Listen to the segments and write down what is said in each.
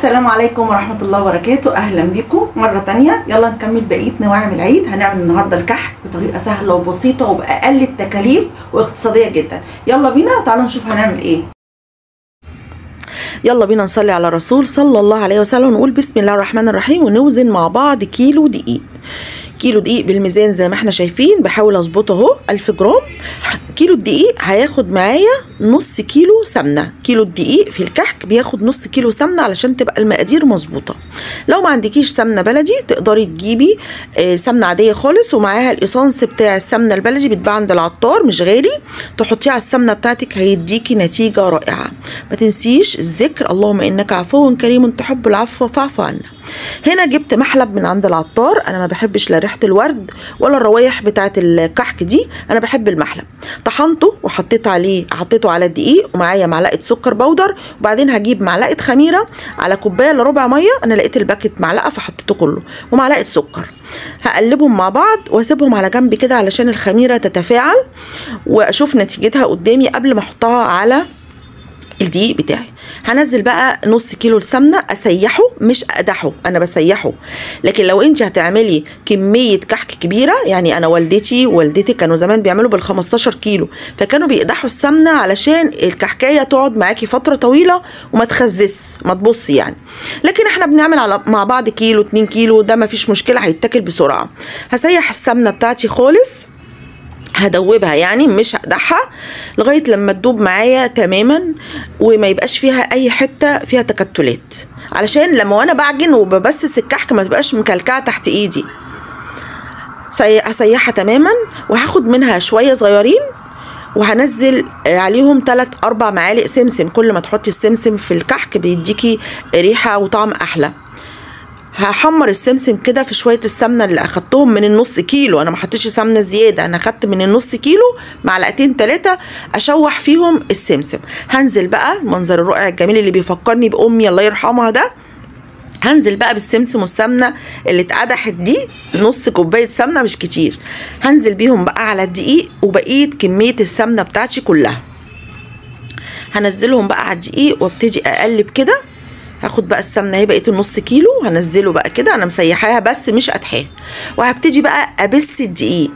السلام عليكم ورحمة الله وبركاته. أهلا بكم مرة تانية. يلا نكمل بقية نواعم العيد. هنعمل النهاردة الكحك بطريقة سهلة وبسيطة وبأقل التكاليف واقتصادية جدا. يلا بينا تعالوا نشوف هنعمل ايه. يلا بينا نصلي على الرسول صلى الله عليه وسلم ونقول بسم الله الرحمن الرحيم، ونوزن مع بعض كيلو دقيق. كيلو دقيق بالميزان زي ما احنا شايفين، بحاول اظبطه اهو 1000 جرام. كيلو الدقيق هياخد معايا نص كيلو سمنه. كيلو الدقيق في الكحك بياخد نص كيلو سمنه علشان تبقى المقادير مظبوطه. لو ما عندكيش سمنه بلدي تقدري تجيبي سمنه عاديه خالص، ومعاها الايسانس بتاع السمنه البلدي بيتباع عند العطار مش غالي، تحطيه على السمنه بتاعتك هيديكي نتيجه رائعه. ما تنسيش الذكر اللهم انك عفو كريم تحب العفو فاعف عنا. هنا جبت محلب من عند العطار، انا ما بحبش لا ريحه الورد ولا الروايح بتاعه الكحك دي، انا بحب المحلب. طحنته حطيته على الدقيق، ومعايا معلقه سكر بودر، وبعدين هجيب معلقه خميره على كوبايه الا ربع ميه، انا لقيت الباكت معلقه فحطيته كله، ومعلقه سكر. هقلبهم مع بعض واسيبهم على جنب كده علشان الخميره تتفاعل واشوف نتيجتها قدامي قبل ما احطها على الدقيق بتاعي. هنزل بقى نص كيلو السمنه، اسيحه مش اقدحه، انا بسيحه. لكن لو انت هتعملي كميه كحك كبيره، يعني انا والدتي ووالدتي كانوا زمان بيعملوا بال15 كيلو، فكانوا بيقدحوا السمنه علشان الكحكايه تقعد معاكي فتره طويله وما تخزس ما تبصي يعني. لكن احنا بنعمل مع بعض كيلو 2 كيلو، ده ما فيش مشكله، هيتاكل بسرعه. هسيح السمنه بتاعتي خالص، هدوبها يعني مش هقدحها لغايه لما تدوب معايا تماما وما يبقاش فيها اي حته فيها تكتلات، علشان لما وانا بعجن وببسس الكحك ما تبقاش مكلكعه تحت ايدي. هسيحها تماما وهاخد منها شويه صغيرين وهنزل عليهم 3-4 معالق سمسم. كل ما تحطي السمسم في الكحك بيديكي ريحه وطعم احلى. هحمر السمسم كده في شويه السمنه اللي اخدتهم من النص كيلو، انا ما حطيتش سمنه زياده، انا اخدت من النص كيلو معلقتين 3 اشوح فيهم السمسم. هنزل بقى المنظر الرائع الجميل اللي بيفكرني بامي الله يرحمها ده، هنزل بقى بالسمسم والسمنه اللي اتقدحت دي، نص كوبايه سمنه مش كتير، هنزل بيهم بقى على الدقيق وبقيه كميه السمنه بتاعتي كلها. هنزلهم بقى على الدقيق وابتدي اقلب كده. هاخد بقى السمنه اهي بقيت النص كيلو، هنزله بقى كده، انا مسيحاها بس مش قدحاها، وهبتدي بقى ابس الدقيق.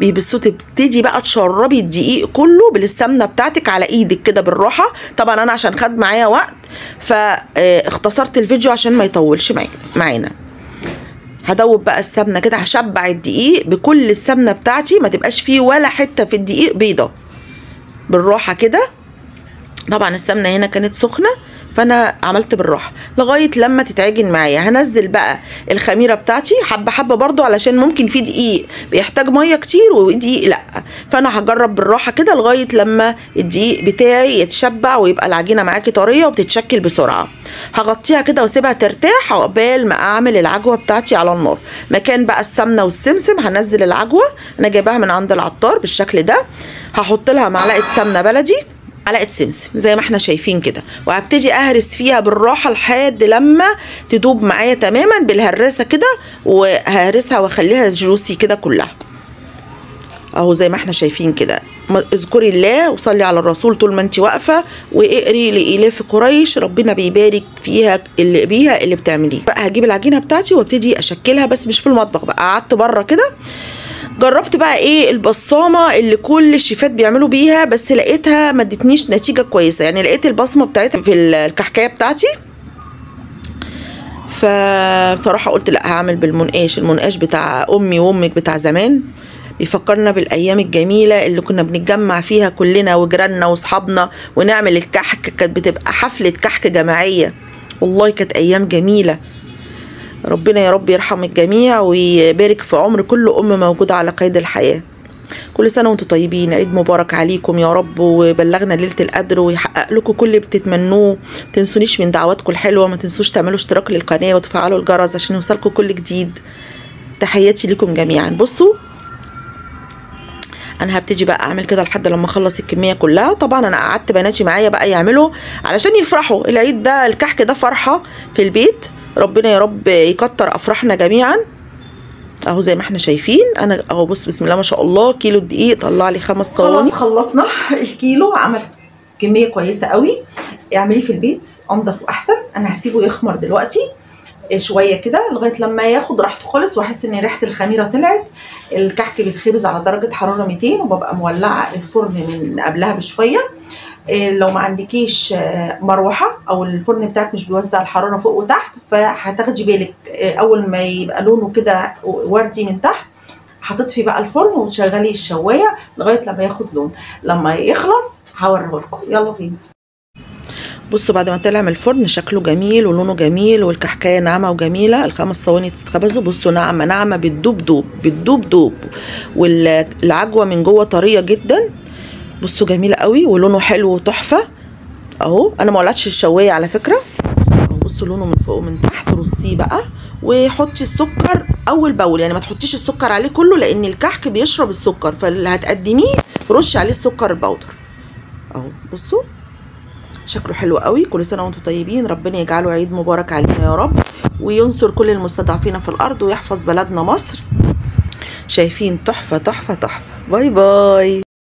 بيبسوه تبتدي بقى تشربي الدقيق كله بالسمنه بتاعتك على ايدك كده بالراحه. طبعا انا عشان خد معايا وقت فاختصرت الفيديو عشان ما يطولش معانا. هدوب بقى السمنه كده، هشبع الدقيق بكل السمنه بتاعتي، ما تبقاش فيه ولا حته في الدقيق بيضه، بالراحه كده. طبعا السمنه هنا كانت سخنه فانا عملت بالراحه لغايه لما تتعجن معايا. هنزل بقى الخميره بتاعتي حبه حبه برضو، علشان ممكن في دقيق بيحتاج ميه كتير ودقيق لا، فانا هجرب بالراحه كده لغايه لما الدقيق بتاعي يتشبع ويبقى العجينه معاكي طريه وبتتشكل بسرعه. هغطيها كده واسيبها ترتاح عقبال ما اعمل العجوه بتاعتي على النار. مكان بقى السمنه والسمسم هنزل العجوه، انا جايباها من عند العطار بالشكل ده. هحط لها معلقه سمنه بلدي، معلقه سمسم زي ما احنا شايفين كده، وهبتدي اهرس فيها بالراحه لحد لما تدوب معايا تماما بالهراسه كده، وهرسها واخليها جوسي كده كلها اهو زي ما احنا شايفين كده. اذكري الله وصلي على الرسول طول ما انت واقفه، واقري لإلاف قريش، ربنا بيبارك فيها اللي بتعمليه. بقى هجيب العجينه بتاعتي وابتدي اشكلها، بس مش في المطبخ بقى، قعدت بره كده. جربت بقى ايه البصامه اللي كل الشيفات بيعملوا بيها، بس لقيتها ما ادتنيش نتيجه كويسه، يعني لقيت البصمه بتاعتها في الكحكايه بتاعتي، فبصراحه قلت لا هعمل المنقاش بتاع امي وامك بتاع زمان، بيفكرنا بالايام الجميله اللي كنا بنتجمع فيها كلنا وجيراننا واصحابنا ونعمل الكحك. كانت بتبقى حفله كحك جماعيه، والله كانت ايام جميله. ربنا يا رب يرحم الجميع ويبارك في عمر كل ام موجوده على قيد الحياه. كل سنه وانتم طيبين، عيد مبارك عليكم يا رب، وبلغنا ليله القدر ويحقق لكم كل اللي بتتمنوه. ما تنسونيش من دعواتكم الحلوه، ما تنسوش تعملوا اشتراك للقناه وتفعلوا الجرس عشان يوصلكم كل جديد. تحياتي لكم جميعا. بصوا انا هبتدي بقى اعمل كده لحد لما اخلص الكميه كلها. طبعا انا قعدت بناتي معايا بقى يعملوا علشان يفرحوا. العيد ده الكحك ده فرحه في البيت، ربنا يا رب يكتر افراحنا جميعا. اهو زي ما احنا شايفين انا اهو، بص بسم الله ما شاء الله، كيلو الدقيق طلع لي 5 صواني. خلاص خلصنا الكيلو، عمل كميه كويسه قوي. اعمليه في البيت انضف واحسن. انا هسيبه يخمر دلوقتي شويه كده لغايه لما ياخد راحته خالص واحس ان ريحه الخميره طلعت. الكحك بيتخبز على درجه حراره 200 وببقى مولعه الفرن من قبلها بشويه. لو ما عندكيش مروحه او الفرن بتاعك مش بيوزع الحراره فوق وتحت، فهتاخدي بالك اول ما يبقى لونه كده وردي من تحت هتطفي بقى الفرن وتشغلي الشوايه لغايه لما ياخد لون. لما يخلص هوريهولكم. يلا بينا. بصوا بعد ما طلع من الفرن شكله جميل ولونه جميل والكحكايه ناعمه وجميله. ال5 صواني تتخبزوا. بصوا ناعمه ناعمه بتدوب والعجوه من جوه طريه جدا. بصوا جميله قوي ولونه حلو وتحفه اهو. انا ما ولعتش الشوايه على فكره. بصوا لونه من فوق ومن تحت. رصيه بقى وحطي السكر اول باول، يعني ما تحطيش السكر عليه كله لان الكحك بيشرب السكر، فاللي هتقدميه رشي عليه السكر البودر اهو. بصوا شكله حلو قوي. كل سنه وانتم طيبين. ربنا يجعله عيد مبارك علينا يا رب وينصر كل المستضعفين في الارض ويحفظ بلدنا مصر. شايفين تحفه تحفه تحفه. باي باي.